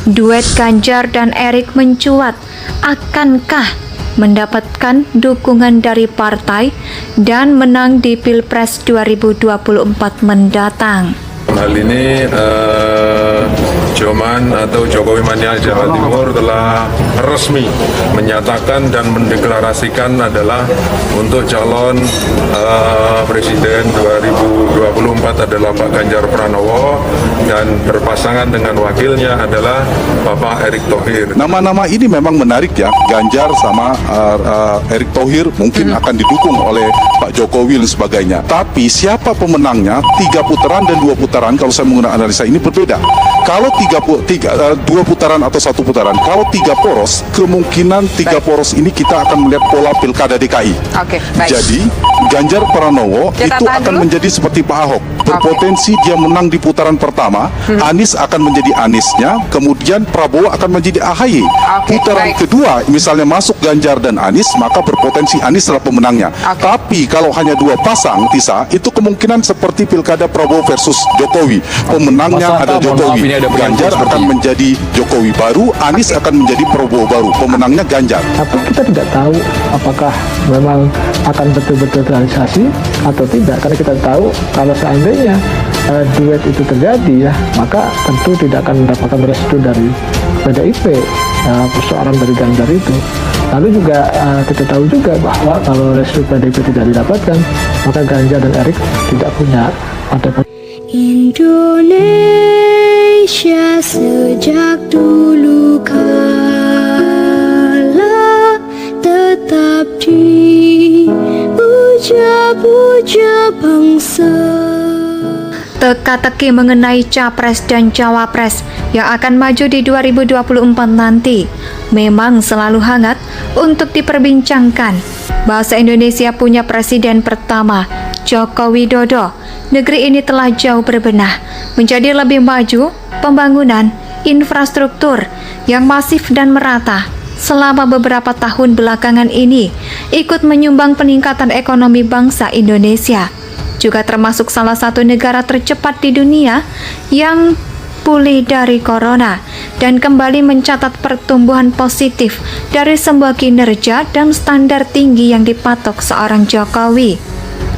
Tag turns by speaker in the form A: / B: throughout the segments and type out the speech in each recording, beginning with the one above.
A: Duet Ganjar dan Erik mencuat. Akankah mendapatkan dukungan dari partai dan menang di Pilpres 2024 mendatang?
B: Hal ini Joman atau Jokowi Mania Jawa Timur telah resmi menyatakan dan mendeklarasikan adalah untuk calon Presiden 2024 adalah Pak Ganjar Pranowo dan berpasangan dengan wakilnya adalah Bapak Erick Thohir.
C: Nama-nama ini memang menarik ya, Ganjar sama Erick Thohir mungkin akan didukung oleh Pak Jokowi dan sebagainya. Tapi siapa pemenangnya, 3 putaran dan 2 putaran, kalau saya menggunakan analisa ini berbeda. Kalau 2 putaran atau 1 putaran, kalau 3 poros, kemungkinan 3 poros ini kita akan melihat pola pilkada DKI.
D: Oke, baik.
C: Jadi Ganjar Pranowo itu akan menjadi seperti Pak Ahok, berpotensi dia menang di putaran pertama, Anies akan menjadi Aniesnya, kemudian Prabowo akan menjadi AHY. Putaran kedua, misalnya masuk Ganjar dan Anies, maka berpotensi Anies adalah pemenangnya. Tapi kalau hanya 2 pasang, Tisa, itu kemungkinan seperti pilkada Prabowo versus Jokowi. Pemenangnya ada Jokowi. Ganjar akan menjadi Jokowi baru, Anies akan menjadi Prabowo baru. Pemenangnya Ganjar.
E: Tapi kita tidak tahu apakah memang akan betul-betul realisasi atau tidak, karena kita tahu kalau seandainya duet itu terjadi ya, maka tentu tidak akan mendapatkan restu dari PDIP, persoalan dari Ganjar itu. Lalu juga kita tahu juga bahwa kalau restu PDIP tidak didapatkan, maka Ganjar dan Erik tidak punya partai.
F: Indonesia sejak dulu kala tetap dipuja-puja bangsa.
A: Teka-teki mengenai Capres dan Cawapres yang akan maju di 2024 nanti memang selalu hangat untuk diperbincangkan. Bahasa Indonesia punya presiden pertama, Joko Widodo. Negeri ini telah jauh berbenah, menjadi lebih maju, pembangunan infrastruktur yang masif dan merata selama beberapa tahun belakangan ini ikut menyumbang peningkatan ekonomi bangsa Indonesia. Juga termasuk salah satu negara tercepat di dunia yang pulih dari corona dan kembali mencatat pertumbuhan positif dari sebuah kinerja dan standar tinggi yang dipatok seorang Jokowi.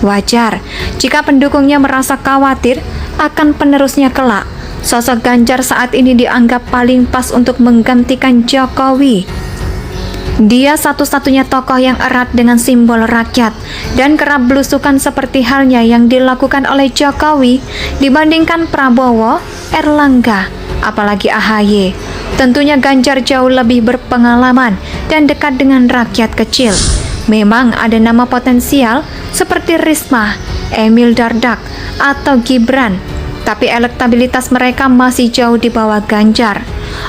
A: Wajar jika pendukungnya merasa khawatir akan penerusnya kelak. Sosok Ganjar saat ini dianggap paling pas untuk menggantikan Jokowi. Dia satu-satunya tokoh yang erat dengan simbol rakyat dan kerap belusukan seperti halnya yang dilakukan oleh Jokowi dibandingkan Prabowo, Erlangga, apalagi AHY. Tentunya Ganjar jauh lebih berpengalaman dan dekat dengan rakyat kecil. Memang ada nama potensial seperti Risma, Emil Dardak, atau Gibran, tapi elektabilitas mereka masih jauh di bawah Ganjar.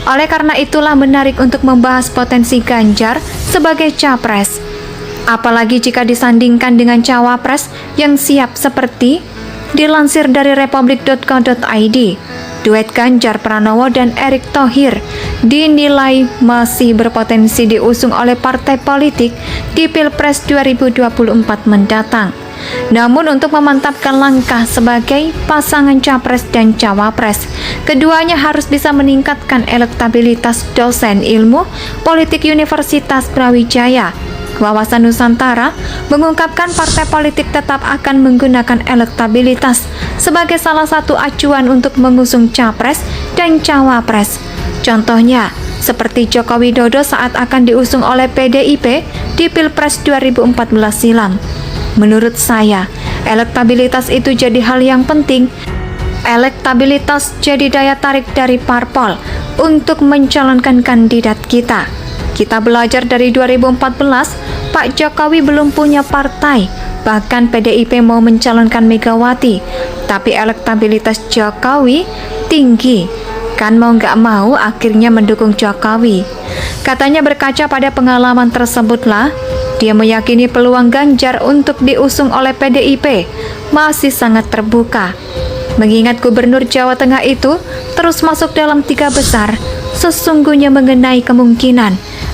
A: Oleh karena itulah menarik untuk membahas potensi Ganjar sebagai capres. Apalagi jika disandingkan dengan cawapres yang siap seperti dilansir dari republik.co.id. Duet Ganjar Pranowo dan Erick Thohir dinilai masih berpotensi diusung oleh partai politik di Pilpres 2024 mendatang. Namun untuk memantapkan langkah sebagai pasangan capres dan cawapres, keduanya harus bisa meningkatkan elektabilitas dosen ilmu politik Universitas Brawijaya. Wawasan Nusantara mengungkapkan partai politik tetap akan menggunakan elektabilitas sebagai salah satu acuan untuk mengusung capres dan cawapres. Contohnya, seperti Joko Widodo saat akan diusung oleh PDIP di Pilpres 2014 silam. Menurut saya, elektabilitas itu jadi hal yang penting. Elektabilitas jadi daya tarik dari parpol untuk mencalonkan kandidat kita. Kita belajar dari 2014, Pak Jokowi belum punya partai, bahkan PDIP mau mencalonkan Megawati, tapi elektabilitas Jokowi tinggi. Kan mau nggak mau akhirnya mendukung Jokowi. Katanya berkaca pada pengalaman tersebutlah, dia meyakini peluang Ganjar untuk diusung oleh PDIP masih sangat terbuka. Mengingat Gubernur Jawa Tengah itu terus masuk dalam 3 besar, sesungguhnya mengenai kemungkinan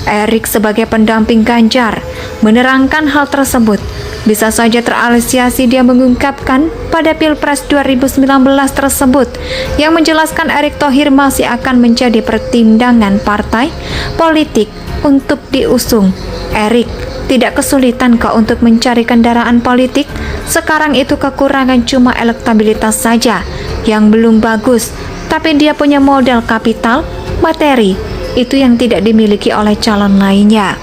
A: Erik sebagai pendamping Ganjar Menerangkan hal tersebut, bisa saja terasiasi dia mengungkapkan pada Pilpres 2019 tersebut yang menjelaskan Erick Thohir masih akan menjadi pertimbangan partai politik untuk diusung. Erick tidak kesulitan kok untuk mencari kendaraan politik. Sekarang itu kekurangan cuma elektabilitas saja yang belum bagus, tapi dia punya modal kapital, materi, itu yang tidak dimiliki oleh calon lainnya.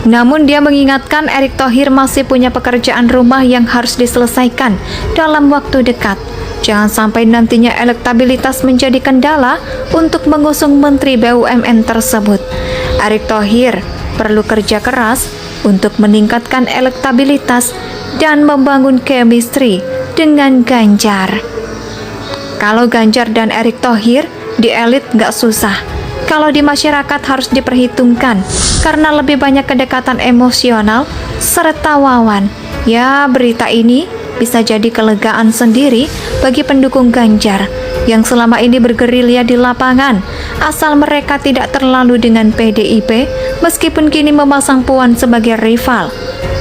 A: Namun dia mengingatkan Erick Thohir masih punya pekerjaan rumah yang harus diselesaikan dalam waktu dekat. Jangan sampai nantinya elektabilitas menjadi kendala untuk mengusung Menteri BUMN tersebut. Erick Thohir perlu kerja keras untuk meningkatkan elektabilitas dan membangun chemistry dengan Ganjar. Kalau Ganjar dan Erick Thohir di elit nggak susah. Kalau di masyarakat harus diperhitungkan karena lebih banyak kedekatan emosional serta wawan. Ya, berita ini bisa jadi kelegaan sendiri bagi pendukung Ganjar yang selama ini bergerilya di lapangan, asal mereka tidak terlalu dengan PDIP meskipun kini memasang Puan sebagai rival.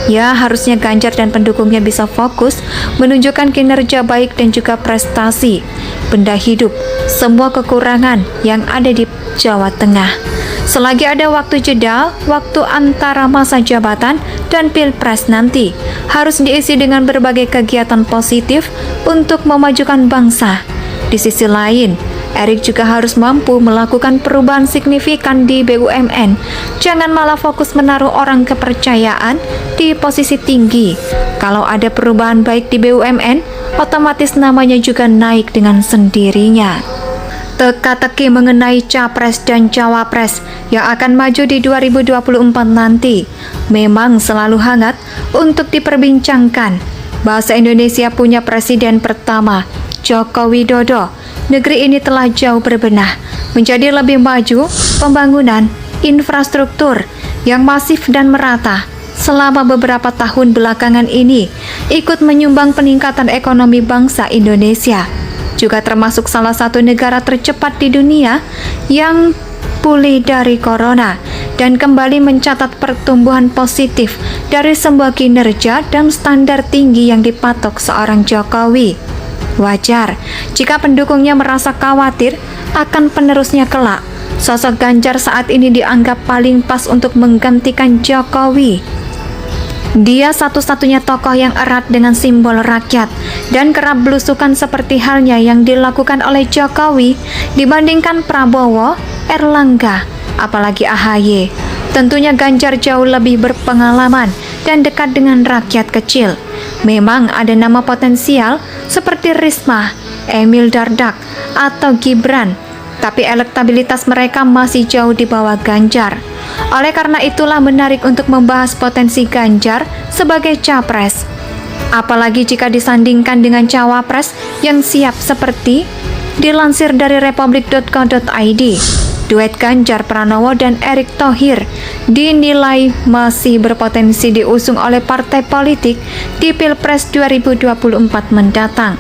A: Ya, harusnya Ganjar dan pendukungnya bisa fokus menunjukkan kinerja baik dan juga prestasi, benda hidup, semua kekurangan yang ada di Jawa Tengah. Selagi ada waktu jeda, waktu antara masa jabatan dan Pilpres nanti harus diisi dengan berbagai kegiatan positif untuk memajukan bangsa. Di sisi lain, Erick juga harus mampu melakukan perubahan signifikan di BUMN. Jangan malah fokus menaruh orang kepercayaan di posisi tinggi. Kalau ada perubahan baik di BUMN, otomatis namanya juga naik dengan sendirinya. Teka-teki mengenai Capres dan Cawapres yang akan maju di 2024 nanti memang selalu hangat untuk diperbincangkan. Bahasa Indonesia punya presiden pertama, Joko Widodo. Negeri ini telah jauh berbenah, menjadi lebih maju, pembangunan infrastruktur yang masif dan merata selama beberapa tahun belakangan ini ikut menyumbang peningkatan ekonomi bangsa Indonesia. Juga termasuk salah satu negara tercepat di dunia yang pulih dari corona dan kembali mencatat pertumbuhan positif dari sebuah kinerja dan standar tinggi yang dipatok seorang Jokowi. Wajar jika pendukungnya merasa khawatir akan penerusnya kelak. Sosok Ganjar saat ini dianggap paling pas untuk menggantikan Jokowi. Dia satu-satunya tokoh yang erat dengan simbol rakyat dan kerap belusukan seperti halnya yang dilakukan oleh Jokowi dibandingkan Prabowo, Erlangga, apalagi AHY. Tentunya Ganjar jauh lebih berpengalaman dan dekat dengan rakyat kecil. Memang ada nama potensial seperti Risma, Emil Dardak, atau Gibran, tapi elektabilitas mereka masih jauh di bawah Ganjar. Oleh karena itulah menarik untuk membahas potensi Ganjar sebagai capres. Apalagi jika disandingkan dengan cawapres yang siap seperti dilansir dari republik.co.id. Duet Ganjar Pranowo dan Erick Thohir dinilai masih berpotensi diusung oleh partai politik di Pilpres 2024 mendatang.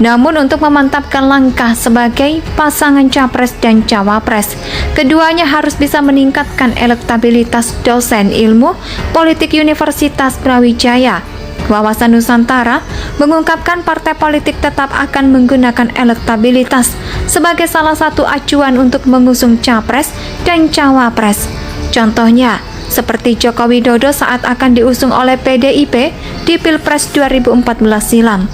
A: Namun untuk memantapkan langkah sebagai pasangan capres dan cawapres, keduanya harus bisa meningkatkan elektabilitas dosen ilmu politik Universitas Brawijaya. Wawasan Nusantara mengungkapkan partai politik tetap akan menggunakan elektabilitas sebagai salah satu acuan untuk mengusung capres dan cawapres. Contohnya, seperti Joko Widodo saat akan diusung oleh PDIP di Pilpres 2014 silam.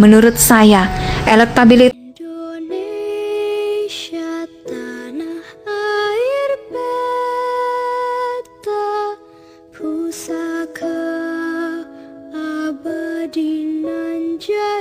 A: Menurut saya, elektabilitas
F: Indonesia tanah air beta pusaka abadi nan jaya.